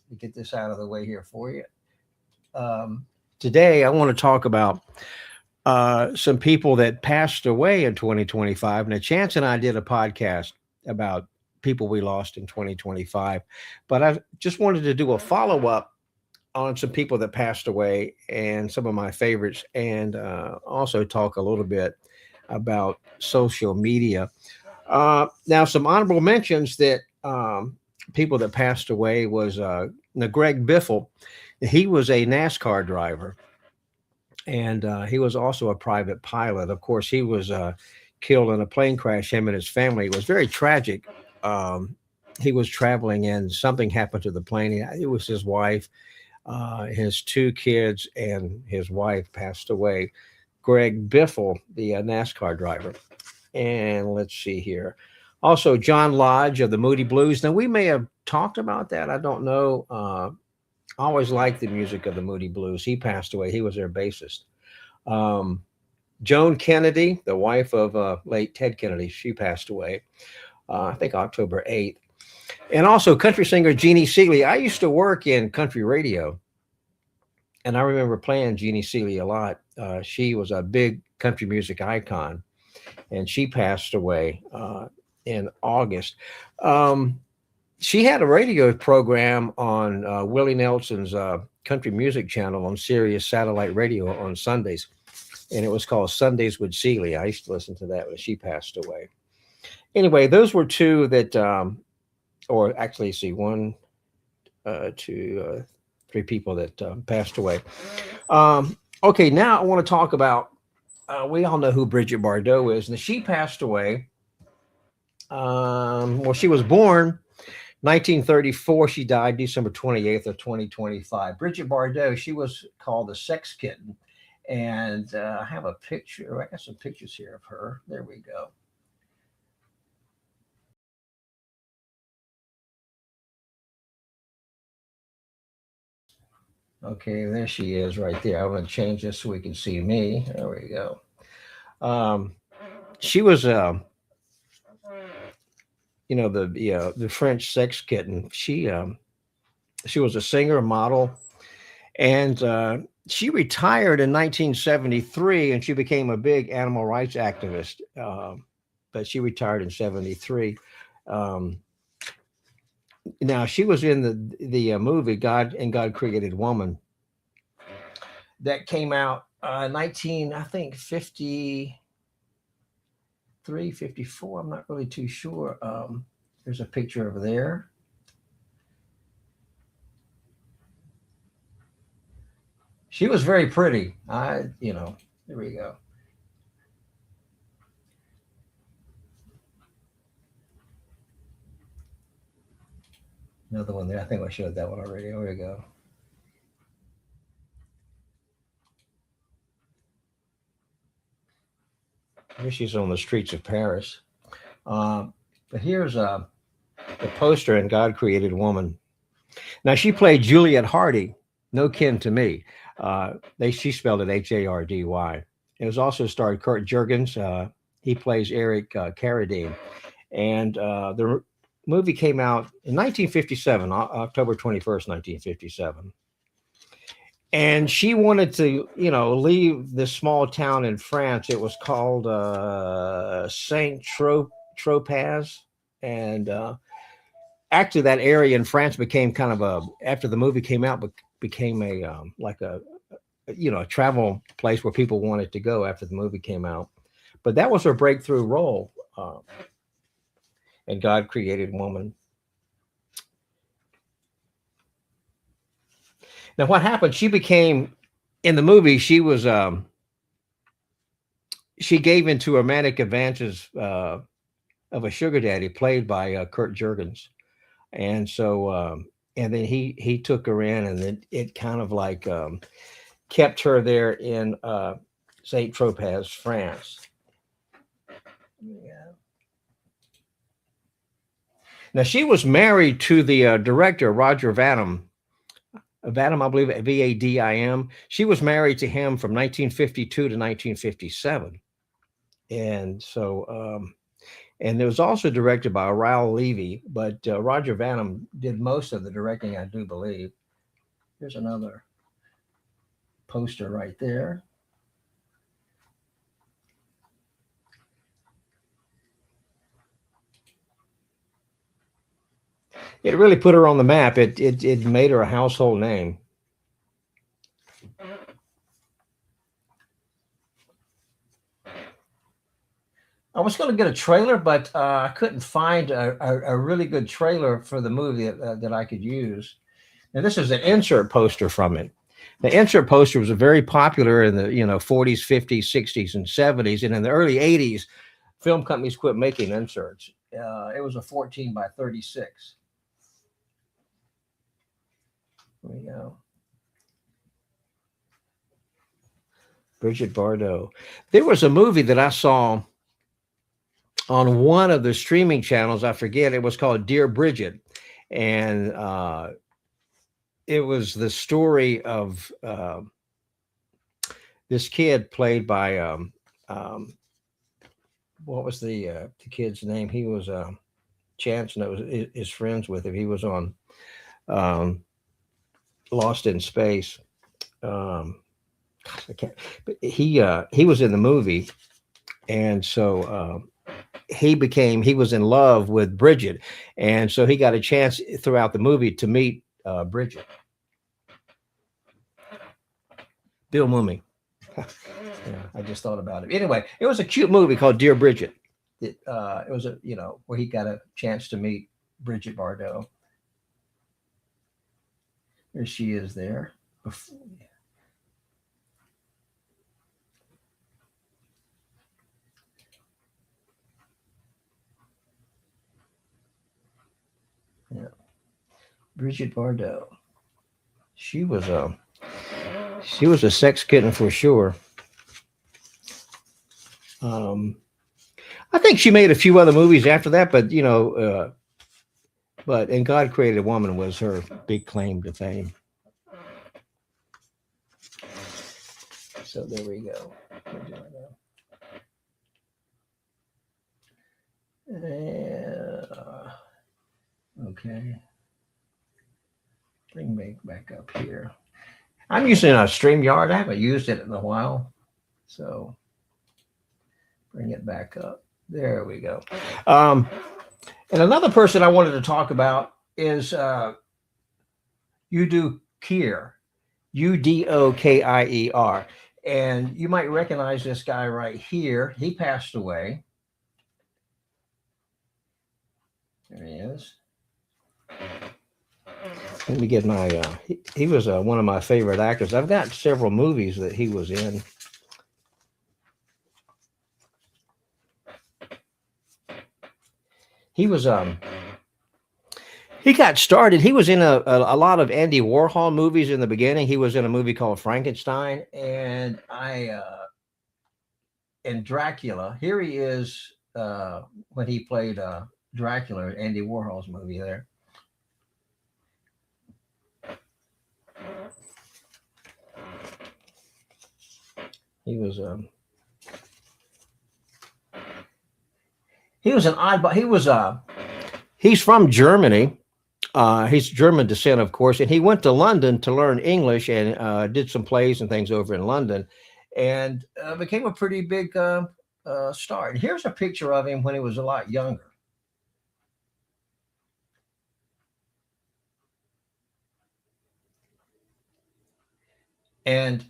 To get this out of the way here for you. Um, Today, I want to talk about some people that passed away in 2025. Now, Chance and I did a podcast about people we lost in 2025, but I just wanted to do a follow up on some people that passed away and some of my favorites, and also talk a little bit about social media. Now, some honorable mentions that people that passed away was now Greg Biffle. He was a NASCAR driver, and he was also a private pilot. Of course, he was killed in a plane crash. Him and his family. It was very tragic. Um, he was traveling, and something happened to the plane. It was his wife, his two kids, and his wife passed away. Greg Biffle, the NASCAR driver. And let's see here. Also, John Lodge of the Moody Blues. Now, we may have talked about that. I don't know. I always liked the music of the Moody Blues. He passed away. He was their bassist. Um, Joan Kennedy, the wife of late Ted Kennedy, she passed away, I think October 8th. And also, country singer Jeannie Seeley. I used to work in country radio, and I remember playing Jeannie Seeley a lot. She was a big country music icon, and she passed away in August. Um, she had a radio program on Willie Nelson's country music channel on Sirius satellite radio on Sundays, and it was called Sundays with Seeley. I used to listen to that when she passed away. Anyway, those were two that, or actually, see, one, two, three people that passed away. Okay, now I want to talk about. We all know who Bridget Bardot is. And she passed away. Well, she was born 1934. She died December 28th of 2025. Bridget Bardot, she was called the Sex Kitten. And I have a picture. I got some pictures here of her. There we go. Okay, there she is right there. I'm going to change this so we can see me. There we go. Um, she was, the French Sex Kitten. She was a singer, a model, and she retired in 1973, and she became a big animal rights activist. But she retired in '73. Um, Now she was in the movie God and God Created Woman that came out 19, I think 53, 54. I'm not really too sure. There's a picture over there. She was very pretty. There we go. Another one there. I think I showed that one already. There we go. Here she's on the streets of Paris. But here's the poster in God Created Woman. Now she played Juliet Hardy, no kin to me. She spelled it Hardy. It was also starred Kurt Jurgens. He plays Eric Carradine, and the movie came out in 1957, October 21st, 1957. And she wanted to, leave this small town in France. It was called Tropez, and actually that area in France became kind of after the movie came out, became a like a travel place where people wanted to go after the movie came out. But that was her breakthrough role, in God Created Woman. Now, what happened? She became in the movie. She gave into romantic advances of a sugar daddy played by Kurt Jurgens, and so and then he took her in, and then it kind of like kept her there in Saint Tropez, France. Yeah. Now she was married to the director Roger Vadim. Vadim, I believe, Vadim. She was married to him from 1952 to 1957, and so And it was also directed by Raoul Levy, but Roger Vanham did most of the directing, I do believe. Here's another poster right there. It really put her on the map. It made her a household name. I was going to get a trailer, but I couldn't find a really good trailer for the movie that I could use. And this is an insert poster from it. The insert poster was very popular in the 40s, 50s, 60s, and 70s, and in the early 80s, film companies quit making inserts. It was a 14 by 36. There we go. Bridget Bardot. There was a movie that I saw on one of the streaming channels. I forget. It was called Dear Bridget. And it was the story of this kid played by, what was the kid's name? He was Chance, and it was his friends with him. He was on Lost in Space. I can't, but he was in the movie, and so he was in love with Bridget, and so he got a chance throughout the movie to meet Bridget. Bill Mumy. Yeah, I just thought about it. Anyway, it was a cute movie called Dear Bridget. It was where he got a chance to meet Bridget Bardot. There she is there. Yeah, Bridget Bardot. She was a sex kitten for sure. I think she made a few other movies after that, but And God Created a Woman was her big claim to fame. So there we go. Okay. Bring me back up here. I'm using a StreamYard. I haven't used it in a while. So bring it back up. There we go. And another person I wanted to talk about is Udo Kier, Udokier. And you might recognize this guy right here. He passed away. There he is. Let me get my, he was one of my favorite actors. I've got several movies that he was in. He was, he got started. He was in a lot of Andy Warhol movies in the beginning. He was in a movie called Frankenstein, and in Dracula. Here he is when he played Dracula, Andy Warhol's movie there. He was an oddball. He's from Germany. He's German descent, of course, and he went to London to learn English and did some plays and things over in London, and became a pretty big star. And here's a picture of him when he was a lot younger. And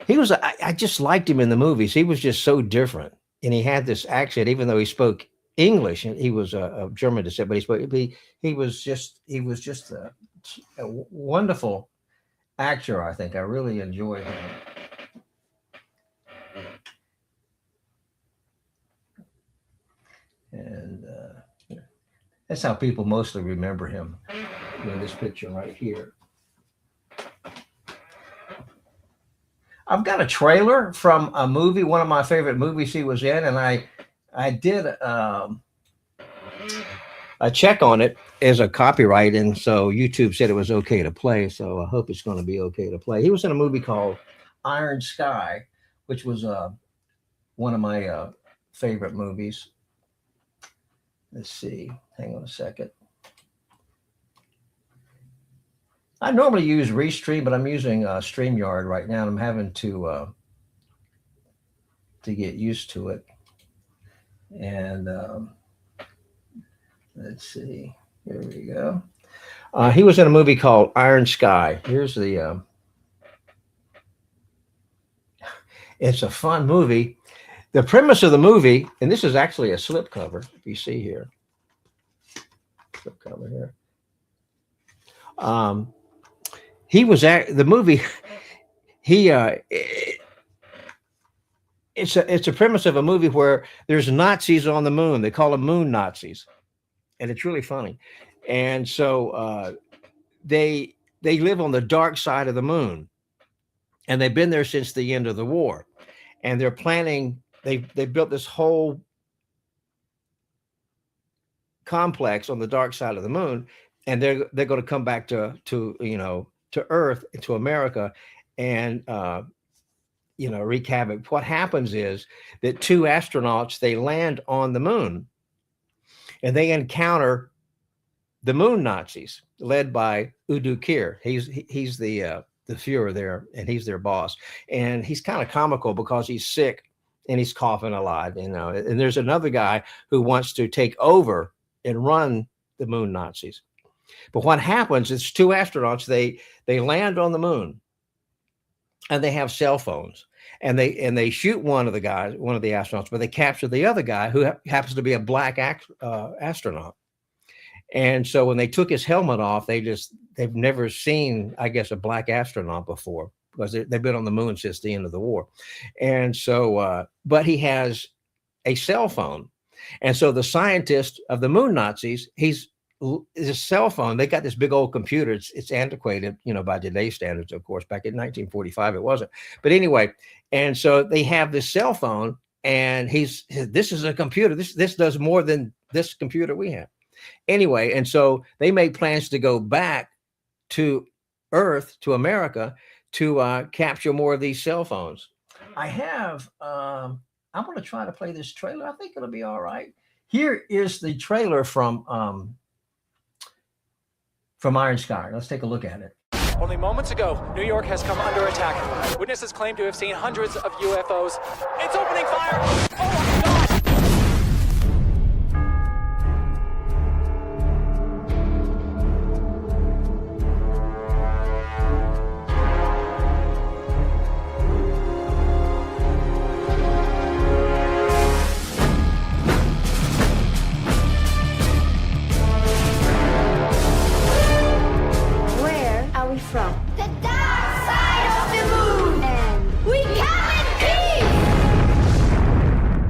I just liked him in the movies. He was just so different, and he had this accent, even though he spoke English, and he was a German descent, but he was just a wonderful actor. I think I really enjoyed him. And that's how people mostly remember him in this picture right here. I've got a trailer from a movie, one of my favorite movies he was in, and I did a check on it as a copyright, and so YouTube said it was okay to play, so I hope it's going to be okay to play. He was in a movie called Iron Sky, which was one of my favorite movies. Let's see. Hang on a second. I normally use Restream, but I'm using StreamYard right now. And I'm having to get used to it. And let's see. Here we go. He was in a movie called Iron Sky. Here's the. It's a fun movie. The premise of the movie, and this is actually a slipcover. If you see here, slipcover here. He was at the movie. He it's a premise of a movie where there's Nazis on the moon. They call them moon Nazis, and it's really funny. And so they live on the dark side of the moon, and they've been there since the end of the war. And they're planning. They built this whole complex on the dark side of the moon, and they're going to come back to Earth, to America, and wreak havoc. What happens is that two astronauts, they land on the moon, and they encounter the moon Nazis led by Udo Kier. He's the Fuhrer there, and he's their boss. And he's kind of comical because he's sick and he's coughing a lot, And there's another guy who wants to take over and run the moon Nazis. But what happens is two astronauts, they land on the moon, and they have cell phones, and they shoot one of the astronauts, but they capture the other guy who happens to be a black astronaut. And so when they took his helmet off, they've never seen, I guess, a black astronaut before, because they've been on the moon since the end of the war. And so, but he has a cell phone. And so the scientist of the moon Nazis, his cell phone, they got this big old computer. It's antiquated, by today's standards, of course. Back in 1945, it wasn't. But anyway, and so they have this cell phone, and this is a computer. This does more than this computer we have. Anyway, and so they make plans to go back to Earth, to America, to capture more of these cell phones. I have, I'm going to try to play this trailer. I think it'll be all right. Here is the trailer from Iron Sky. Let's take a look at it. Only moments ago, New York has come under attack. Witnesses claim to have seen hundreds of UFOs. It's opening fire! Oh my God! From the dark side of the moon, and we come in peace.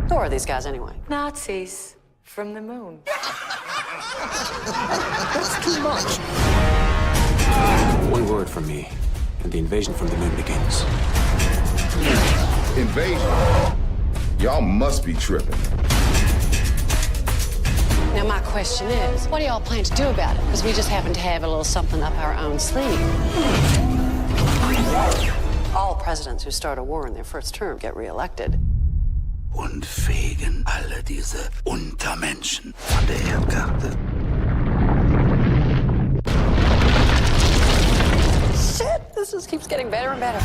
Who are these guys anyway? Nazis from the moon. That's too much. One word from me, and the invasion from the moon begins. Invasion? Y'all must be tripping. Now my question is, what do y'all plan to do about it? Because we just happen to have a little something up our own sleeve. All presidents who start a war in their first term get reelected. Und fegen alle diese Untermenschen von der Erdkarte. Shit, this just keeps getting better and better.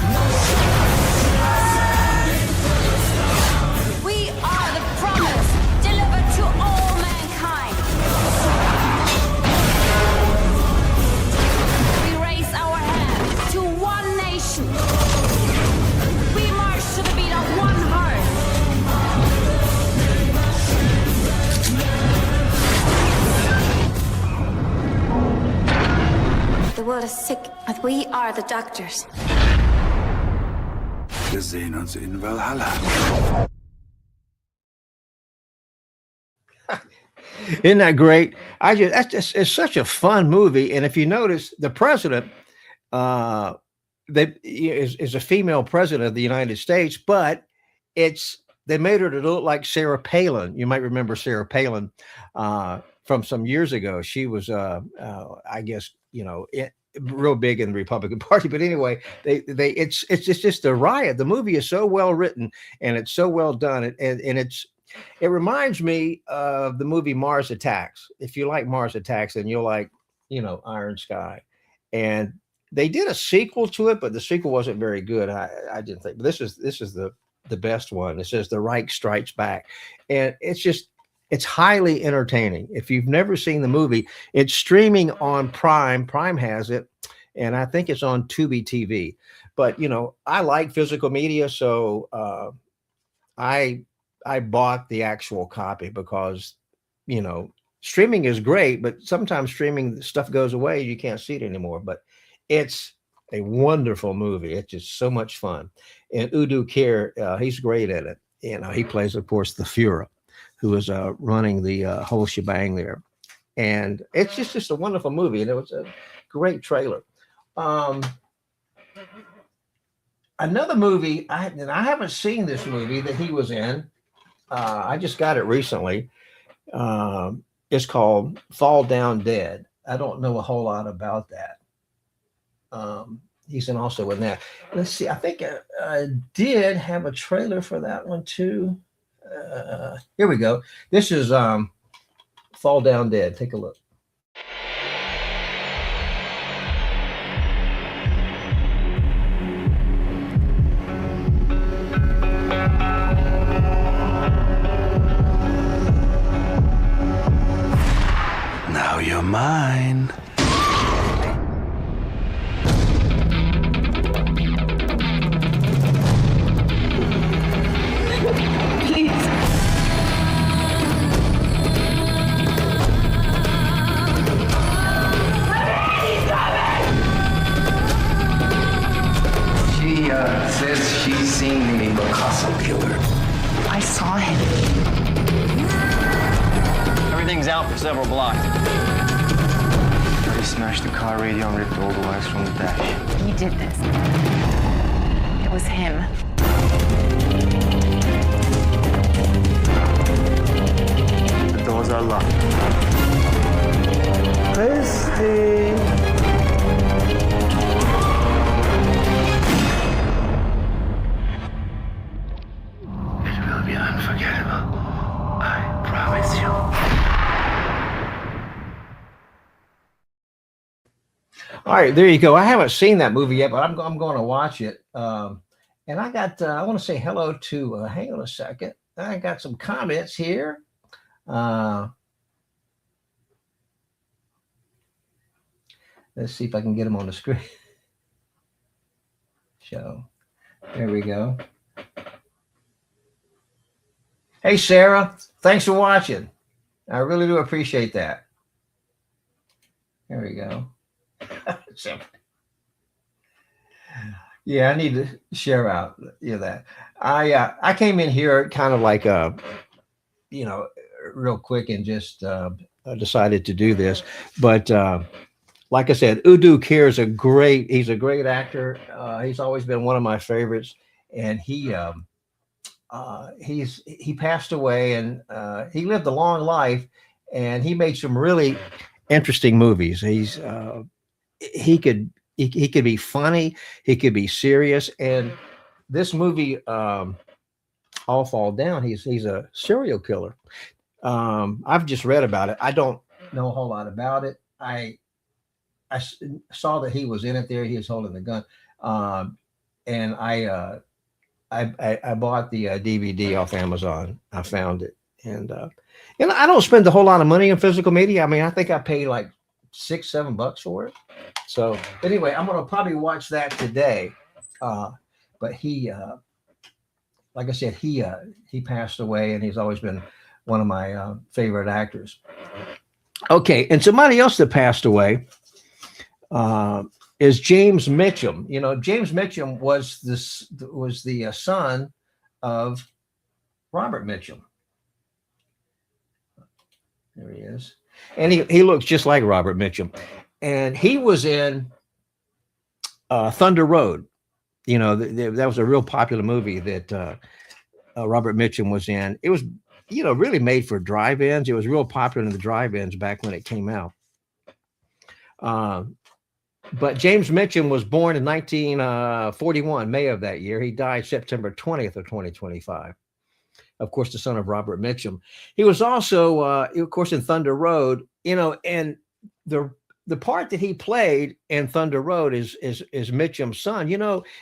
We are the promise delivered to all mankind. We raise our hands to one nation. We march to the beat of one heart. The world is sick, but we are the doctors. Wir sehen uns in Valhalla. Isn't that great? It's such a fun movie. And if you notice, the president is a female president of the United States, but they made her to look like Sarah Palin. You might remember Sarah Palin from some years ago. She was, I guess, real big in the Republican Party. But anyway, it's just a riot. The movie is so well written and it's so well done, and it reminds me of the movie Mars Attacks. If you like Mars Attacks, then you'll like, Iron Sky. And they did a sequel to it, but the sequel wasn't very good. I didn't think. But this is the best one. It says The Reich Strikes Back, and it's highly entertaining. If you've never seen the movie, it's streaming on Prime. Prime has it, and I think it's on Tubi TV. But I like physical media, so I bought the actual copy because streaming is great, but sometimes streaming stuff goes away, you can't see it anymore. But it's a wonderful movie. It's just so much fun. And Udo Kier, he's great at it. He plays, of course, the Führer, who is running the whole shebang there. And it's just a wonderful movie. And it was a great trailer. Another movie, I haven't seen this movie that he was in. I just got it recently. It's called Fall Down Dead. I don't know a whole lot about that. He's also in that. Let's see. I think I did have a trailer for that one too. Here we go. This is Fall Down Dead. Take a look. Now you're mine. Says she's seen the Picasso killer. I saw him. Everything's out for several blocks. He smashed the car radio and ripped all the wires from the dash. He did this. It was him. The doors are locked. Christy. Unforgettable. I promise you. All right, there you go. I haven't seen that movie yet, but I'm going to watch it. And I want to say hello to, hang on a second. I got some comments here. Let's see if I can get them on the screen. Show. There we go. Hey, Sarah, thanks for watching. I really do appreciate that. There we go. Yeah, I need to share out that. I came in here kind of like real quick and just decided to do this. But like I said, Udo Kier is he's a great actor. He's always been one of my favorites, and he passed away, and he lived a long life, and he made some really interesting movies. He could be funny, he could be serious, and this movie, All Fall Down, he's a serial killer. I've just read about it. I don't know a whole lot about it. I saw that he was in it there. He was holding the gun, and I bought the DVD off Amazon. I found it, and I don't spend a whole lot of money on physical media. I mean, I think I paid like $6-7 for it. So anyway, I'm gonna probably watch that today. But he, like I said, he passed away, and he's always been one of my favorite actors. Okay, and somebody else that passed away is James Mitchum. James Mitchum was the son of Robert Mitchum. There he is, and he looks just like Robert Mitchum, and he was in Thunder Road. That was a real popular movie that Robert Mitchum was in. It was really made for drive-ins. It was real popular in the drive-ins back when it came out. But James Mitchum was born in 1941, May of that year. He died September 20th of 2025. Of course, the son of Robert Mitchum. He was also, of course, in Thunder Road. And the part that he played in Thunder Road is Mitchum's son.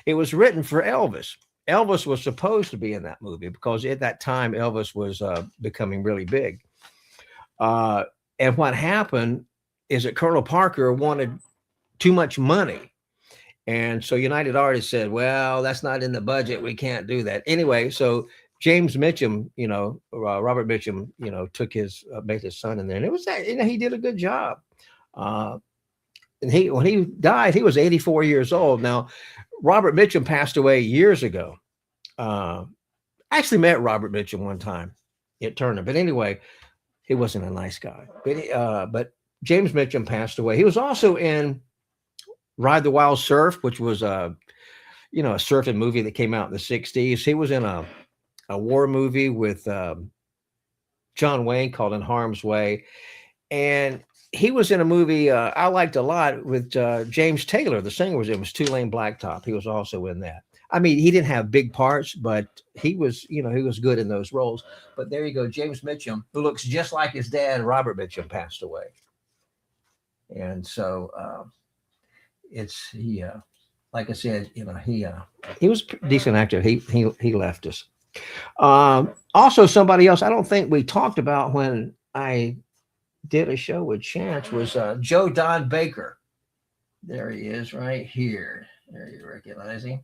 It was written for Elvis. Elvis was supposed to be in that movie because at that time Elvis was becoming really big. And what happened is that Colonel Parker wanted too much money. And so United Artists said, well, that's not in the budget. We can't do that. Anyway, so James Mitchum, Robert Mitchum, took made his son in there. And it was that, he did a good job. And when he died, he was 84 years old. Now, Robert Mitchum passed away years ago. I actually met Robert Mitchum one time at Turner. But anyway, he wasn't a nice guy. But James Mitchum passed away. He was also in Ride the Wild Surf, which was a surfing movie that came out in the 60s. He was in a war movie with John Wayne called In Harm's Way. And he was in a movie I liked a lot with James Taylor. The singer was Two-Lane Blacktop. He was also in that. I mean, he didn't have big parts, but he was good in those roles. But there you go, James Mitchum, who looks just like his dad, Robert Mitchum, passed away. And so like I said, he was a decent actor. He left us. Also, somebody else I don't think we talked about when I did a show with Chance was Joe Don Baker. There he is right here. There you recognize him.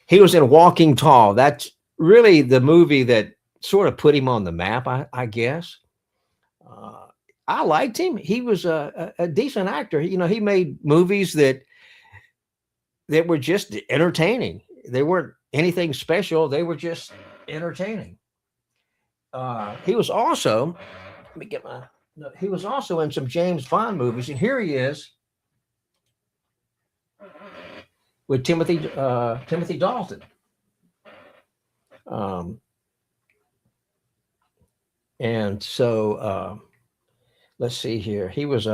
He was in Walking Tall. That's really the movie that sort of put him on the map, I guess. I liked him. He was a decent actor. He made movies that were just entertaining. They weren't anything special. They were just entertaining. He was also, he was also in some James Bond movies, and here he is with Timothy Dalton. And so let's see here. He was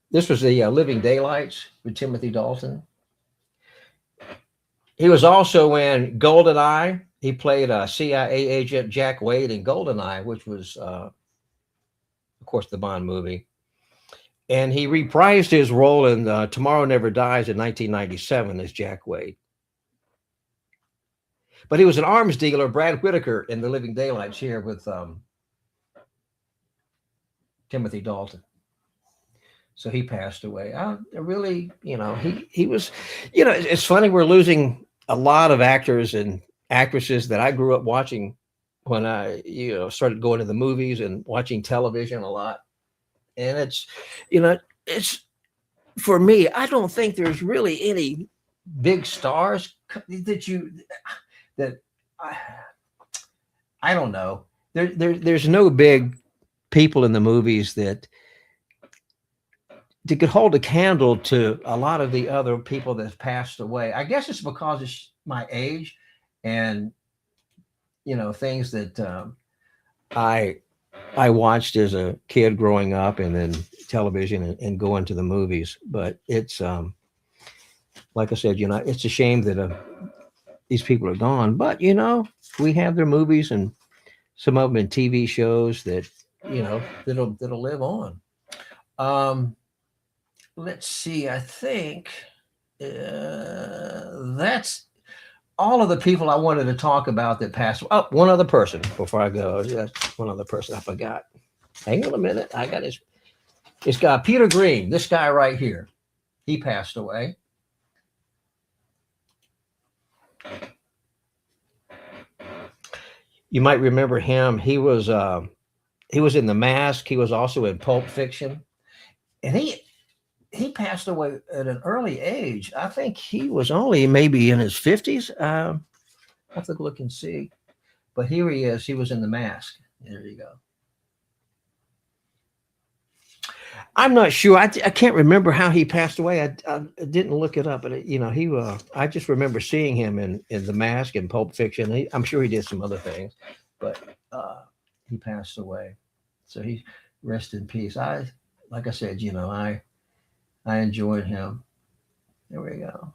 this was the Living Daylights with Timothy Dalton. He was also in GoldenEye. He played a CIA agent, Jack Wade, in GoldenEye, which was, of course, the Bond movie. And he reprised his role in Tomorrow Never Dies in 1997 as Jack Wade. But he was an arms dealer, Brad Whitaker, in The Living Daylights here with Timothy Dalton. So he passed away. I really, he was, it's funny. We're losing a lot of actors and actresses that I grew up watching when I, started going to the movies and watching television a lot. And it's for me, I don't think there's really any big stars that I don't know. There's no big people in the movies that could hold a candle to a lot of the other people that passed away. I guess it's because it's my age and, things that I watched as a kid growing up and then television and going to the movies. But it's, like I said, it's a shame that these people are gone. But, we have their movies and some of them in TV shows that, that'll live on. Let's see. I think that's all of the people I wanted to talk about that passed. Oh, one other person before I go. That's one other person I forgot. Hang on a minute. I got it's got Peter Green, this guy right here. He passed away. You might remember him. He was in The Mask. He was also in Pulp Fiction. And he passed away at an early age. I think he was only maybe in his 50s. I have to look and see. But here he is. He was in The Mask. There you go. I'm not sure. I can't remember how he passed away. I didn't look it up, but I just remember seeing him in The Mask and Pulp Fiction. I'm sure he did some other things, but he passed away. So he rest in peace. Like I said, I enjoyed him. There we go.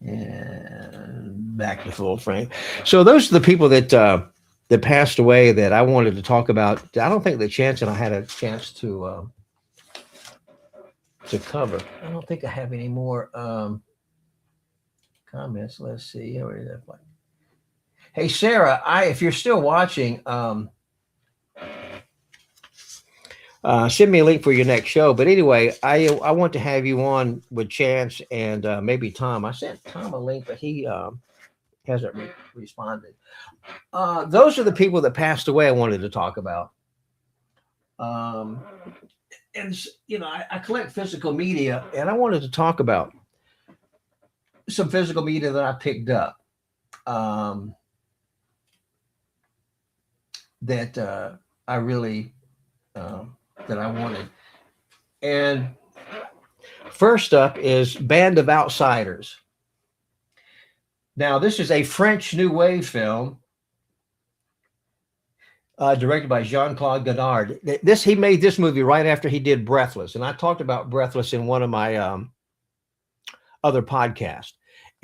And back to full frame. So those are the people that passed away that I wanted to talk about. I don't think that Chance and I had a chance to cover. I don't think I have any more comments. Let's see. Hey, Sarah, if you're still watching, send me a link for your next show. But anyway, I want to have you on with Chance and maybe Tom. I sent Tom a link, but he hasn't responded. Those are the people that passed away I wanted to talk about. And I collect physical media, and I wanted to talk about some physical media that I picked up that I really that I wanted. And first up is Band of Outsiders. Now, this is a French New Wave film directed by Jean-Claude Godard. He made this movie right after he did Breathless. And I talked about Breathless in one of my other podcasts.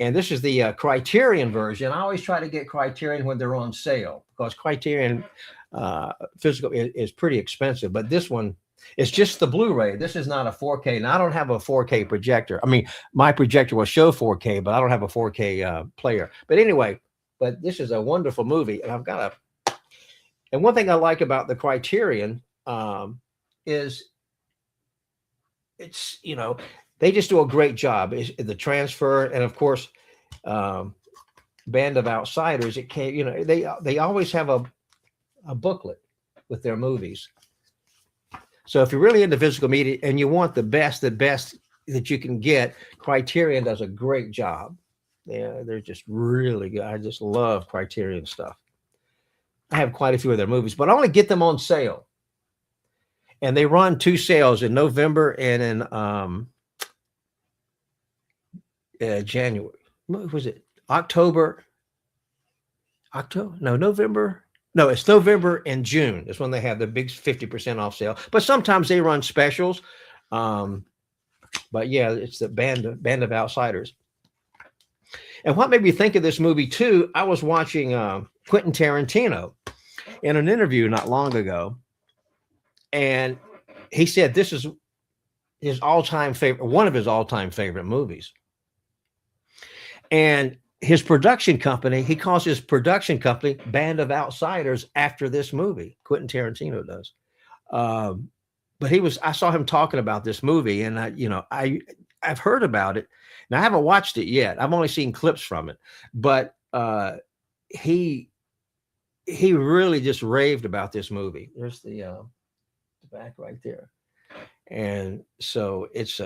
And this is the Criterion version. I always try to get Criterion when they're on sale because Criterion physical is pretty expensive. But this one, it's just the Blu-ray. This is not a 4K. Now, I don't have a 4K projector. I mean, my projector will show 4K, but I don't have a 4K player. But anyway, this is a wonderful movie. And and one thing I like about the Criterion is it's, they just do a great job. The transfer, and of course, Band of Outsiders. It can't, they always have a booklet with their movies. So if you're really into physical media and you want the best that you can get, Criterion does a great job. Yeah, they're just really good. I just love Criterion stuff. I have quite a few of their movies, but I only get them on sale. And they run 2 sales in November and in January. What was it? November. No, it's November and June. That's when they have the big 50% off sale. But sometimes they run specials. But yeah, it's the Band of Outsiders. And what made me think of this movie too, I was watching Quentin Tarantino in an interview not long ago. And he said this is his all-time favorite, one of his all-time favorite movies. And his production company, he calls his production company Band of Outsiders after this movie. Quentin Tarantino does. But I saw him talking about this movie, and I've heard about it. Now I haven't watched it yet. I've only seen clips from it, but he really just raved about this movie. There's the back right there. And so it's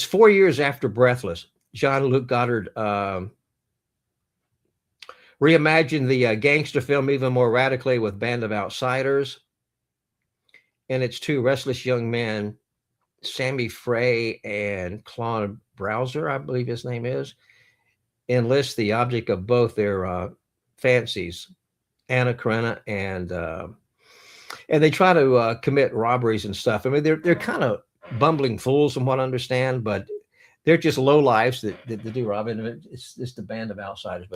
4 years after Breathless. Jean-Luc Godard reimagined the gangster film even more radically with Band of Outsiders. And it's 2 restless young men, Sammy Frey and Claude Browser, I believe his name is, enlist the object of both their fancies, Anna Karenina, and they try to commit robberies and stuff. I mean, they're kind of bumbling fools from what I understand, but they're just low lives that do robbing. It's the Band of Outsiders,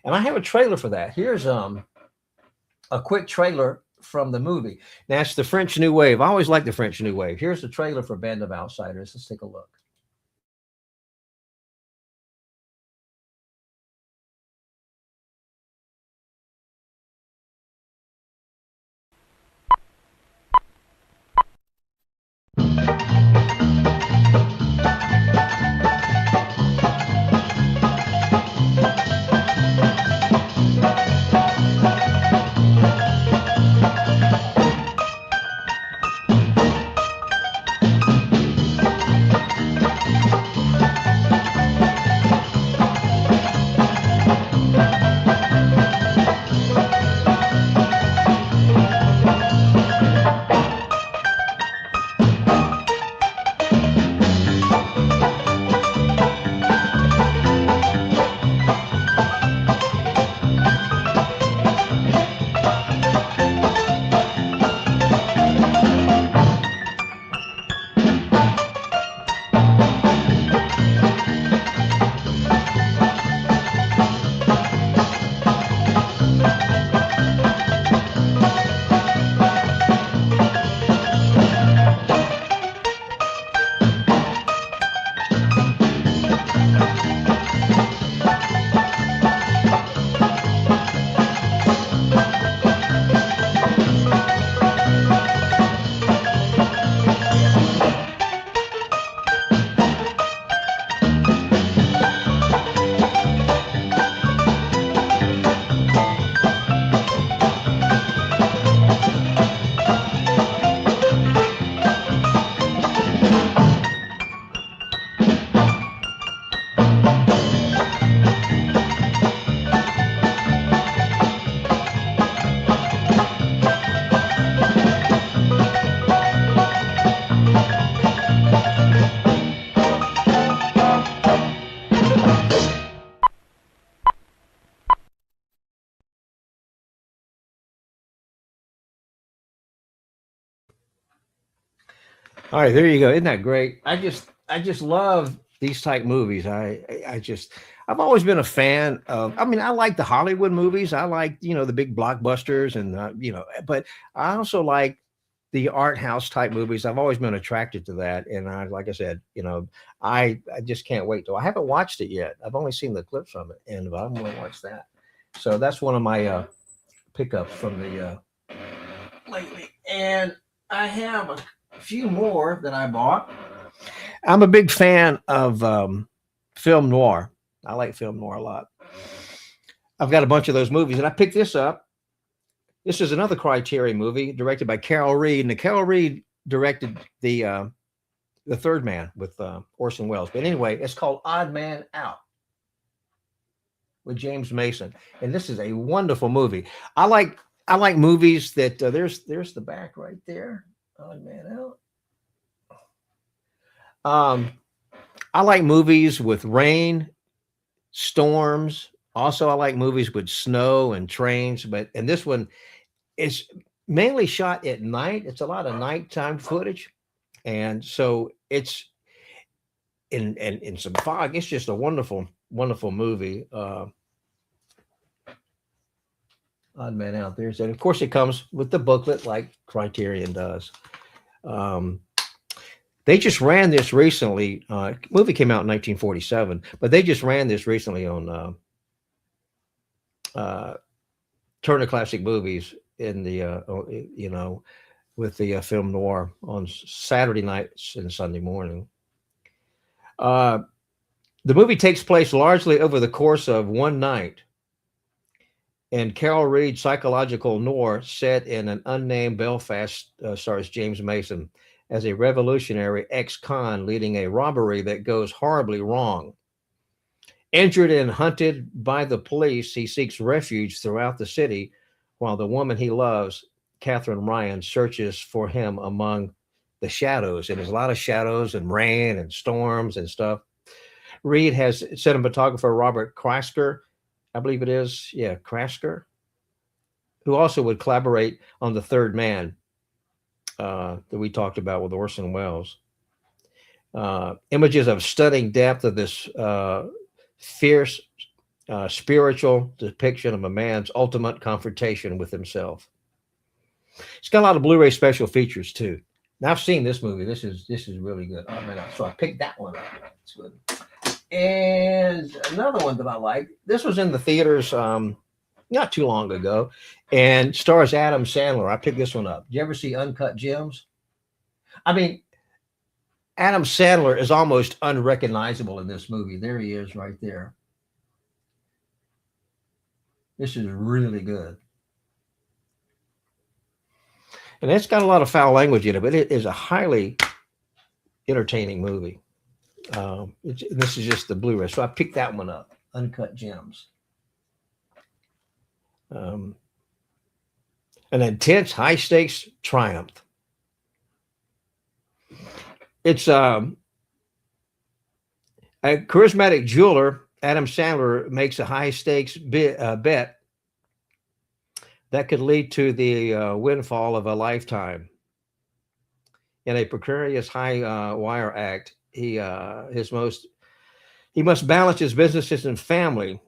and I have a trailer for that. Here's a quick trailer from the movie. Now, it's the French New Wave. I always like the French New Wave. Here's the trailer for Band of Outsiders. Let's take a look. All right, there you go. Isn't that great? I just love these type movies. I've always been a fan of. I mean, I like the Hollywood movies. I like the big blockbusters and but I also like the art house type movies. I've always been attracted to that, and like I said, I just can't wait to. I haven't watched it yet. I've only seen the clips from it, and I'm going to watch that. So that's one of my pickups from the lately, and I have a few more that I bought. I'm a big fan of film noir. I like film noir a lot. I've got a bunch of those movies, and I picked this up. This is another Criterion movie directed by Carol Reed. And Carol Reed directed the Third Man with Orson Welles. But anyway, it's called Odd Man Out with James Mason, and this is a wonderful movie. I like movies that there's the back right there. Odd Man Out. I like movies with rain, storms. Also, I like movies with snow and trains. And this one is mainly shot at night. It's a lot of nighttime footage, and so it's in some fog. It's just a wonderful, wonderful movie. Odd Man Out. And of course, it comes with the booklet like Criterion does. They just ran this recently. Movie came out in 1947, but they just ran this recently on Turner Classic Movies in the with the film noir on Saturday nights and Sunday morning. The movie takes place largely over the course of one night, and Carol Reed's psychological noir set in an unnamed Belfast stars James Mason as a revolutionary ex-con leading a robbery that goes horribly wrong. Injured and hunted by the police, he seeks refuge throughout the city while the woman he loves, Catherine Ryan, searches for him among the shadows. And there's a lot of shadows and rain and storms and stuff. Reed has cinematographer Robert Krasker, I believe it is, Krasker, who also would collaborate on The Third Man that we talked about with Orson Welles. Images of stunning depth of this fierce spiritual depiction of a man's ultimate confrontation with himself. It's got a lot of Blu-ray special features too. Now I've seen this movie. This is really good. Oh man, so I picked that one up. It's good. And another one that I like. This was in the theaters not too long ago, and stars Adam Sandler. I picked this one up. Did you ever see Uncut Gems? I mean, Adam Sandler is almost unrecognizable in this movie. There he is right there. This is really good. And it's got a lot of foul language in it, but it is a highly entertaining movie. This is just the Blu-ray. So I picked that one up, Uncut Gems. An intense, high-stakes triumph. It's a charismatic jeweler, Adam Sandler, makes a high-stakes bet that could lead to the windfall of a lifetime. In a precarious high wire act, he must balance his businesses and family.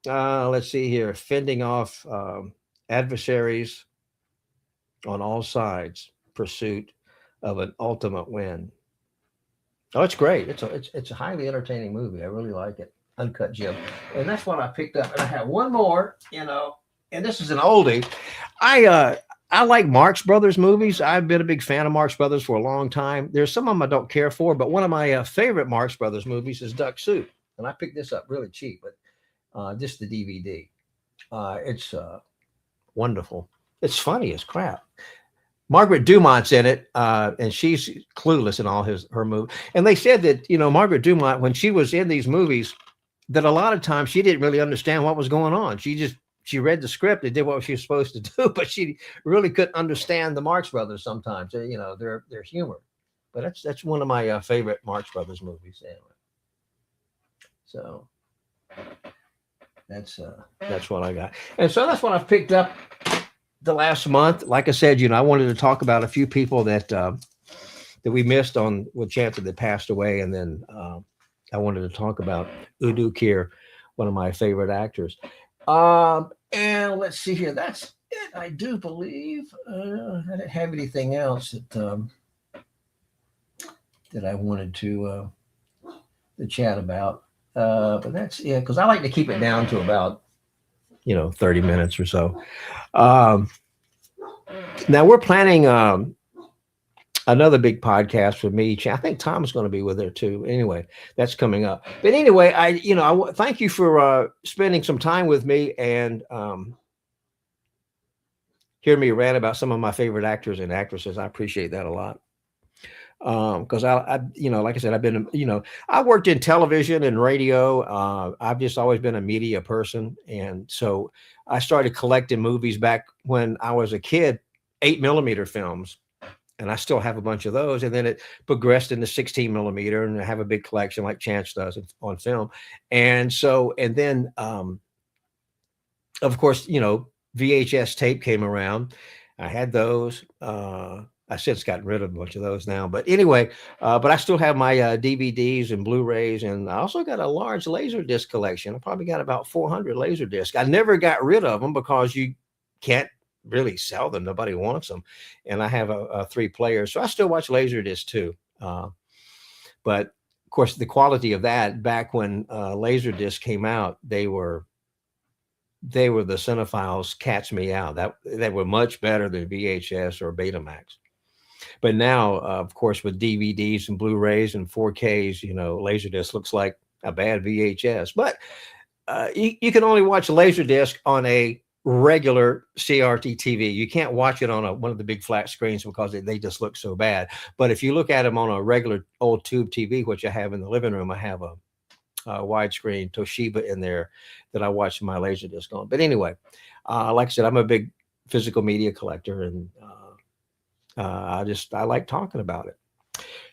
Let's see here, fending off adversaries on all sides, pursuit of an ultimate win. Oh, it's great. It's a highly entertaining movie. I really like it. Uncut Gem, and that's what I picked up. And I have one more, and this is an oldie. I like Marx Brothers movies. I've been a big fan of Marx Brothers for a long time. There's some of them I don't care for, but one of my favorite Marx Brothers movies is Duck Soup, and I picked this up really cheap, but just the DVD. It's wonderful. It's funny as crap. Margaret Dumont's in it, and she's clueless in all her movies. And they said that Margaret Dumont, when she was in these movies, that a lot of times she didn't really understand what was going on. She read the script and did what she was supposed to do, but she really couldn't understand the Marx Brothers sometimes. Their humor. But that's one of my favorite Marx Brothers movies. Anyway, so that's what I got, and so that's what I've picked up the last month. Like I said, I wanted to talk about a few people that we missed with Chancer that passed away, and then I wanted to talk about Udo Kier, one of my favorite actors. And let's see here. That's it. I do believe I didn't have anything else that I wanted to chat about. But that's it, because I like to keep it down to about 30 minutes or so. Now we're planning another big podcast with me. I think Tom's going to be with there too. Anyway, that's coming up. But anyway, I thank you for spending some time with me and hear me rant about some of my favorite actors and actresses. I appreciate that a lot. Because I like I said, I've been, I worked in television and radio. I've just always been a media person. And so I started collecting movies back when I was a kid, 8mm films. And I still have a bunch of those. And then it progressed into 16mm, and I have a big collection like Chance does on film. And so, and then, of course, VHS tape came around. I had those. I since gotten rid of a bunch of those now. But anyway, but I still have my DVDs and Blu-rays. And I also got a large Laserdisc collection. I probably got about 400 Laserdiscs. I never got rid of them because you can't really sell them. Nobody wants them. And I have a 3 players. So I still watch Laserdisc too. But of course, the quality of that back when Laserdisc came out, they were the cinephiles catch me out. They were much better than VHS or Betamax. But now, of course, with DVDs and Blu-rays and 4Ks, Laserdisc looks like a bad VHS. But you can only watch Laserdisc on a regular CRT TV. You can't watch it on one of the big flat screens because they just look so bad. But if you look at them on a regular old tube TV, which I have in the living room, I have a widescreen Toshiba in there that I watch my Laserdisc on. But anyway, like I said, I'm a big physical media collector, and I like talking about it.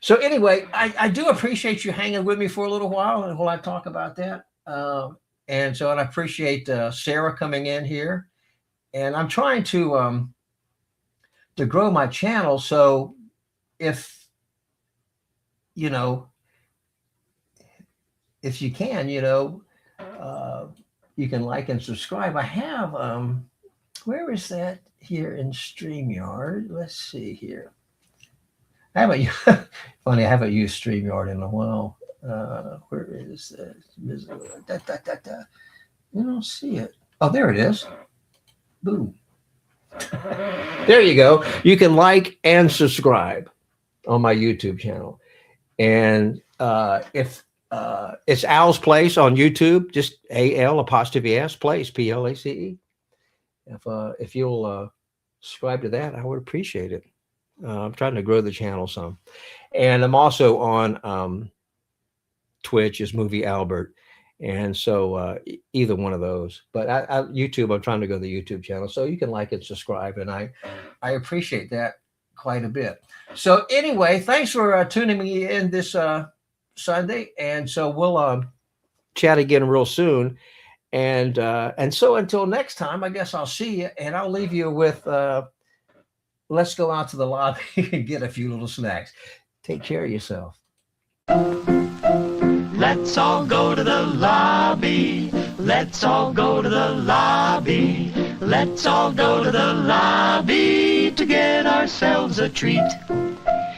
So anyway, I do appreciate you hanging with me for a little while while I talk about that. And I appreciate Sarah coming in here, and I'm trying to grow my channel. So if you can, you can like and subscribe. I have where is that here in StreamYard? Let's see here. I haven't used StreamYard in a while. Where is that? You don't see it. Oh, there it is. Boom. There you go. You can like and subscribe on my YouTube channel. And if it's Al's Place on YouTube, just AL''S Place, PLACE. If you'll subscribe to that, I would appreciate it. I'm trying to grow the channel some. And I'm also on Twitch is Movie Albert. And so either one of those. But YouTube, I'm trying to go to the YouTube channel. So you can like and subscribe. And I appreciate that quite a bit. So anyway, thanks for tuning me in this Sunday. And so we'll chat again real soon. And so until next time, I guess I'll see you, and I'll leave you with let's go out to the lobby and get a few little snacks. Take care of yourself. Let's all go to the lobby. Let's all go to the lobby. Let's all go to the lobby to get ourselves a treat.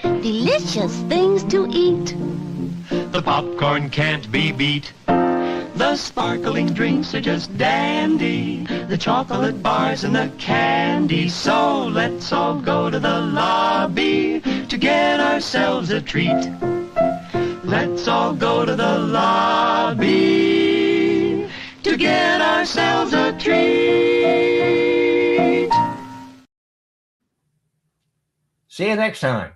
Delicious things to eat. The popcorn can't be beat. The sparkling drinks are just dandy. The chocolate bars and the candy. So let's all go to the lobby to get ourselves a treat. Let's all go to the lobby to get ourselves a treat. See you next time.